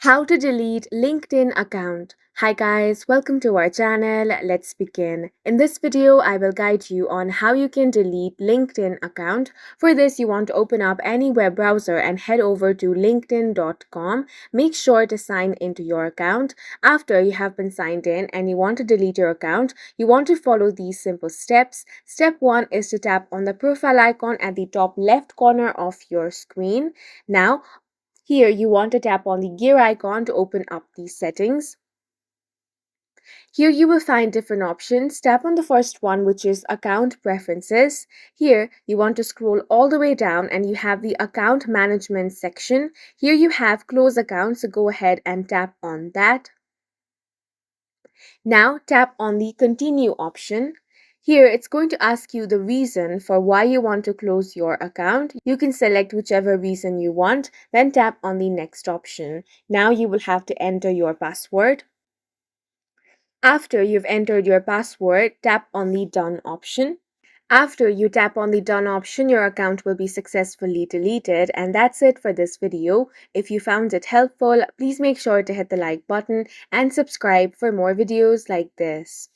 How to delete LinkedIn account. Hi guys, welcome to our channel. Let's begin. In this video, I will guide you on how you can delete LinkedIn account. For this, you want to open up any web browser and head over to linkedin.com. Make sure to sign into your account. After you have been signed in and you want to delete your account, you want to follow these simple steps. Step 1 is to tap on the profile icon at the top left corner of your screen. Now, here, you want to tap on the gear icon to open up these settings. Here you will find different options. Tap on the first one, which is Account Preferences. Here you want to scroll all the way down and you have the Account Management section. Here you have Close Accounts, so go ahead and tap on that. Now tap on the Continue option. Here, it's going to ask you the reason for why you want to close your account. You can select whichever reason you want, then tap on the next option. Now you will have to enter your password. After you've entered your password, tap on the Done option. After you tap on the Done option, your account will be successfully deleted. And that's it for this video. If you found it helpful, please make sure to hit the like button and subscribe for more videos like this.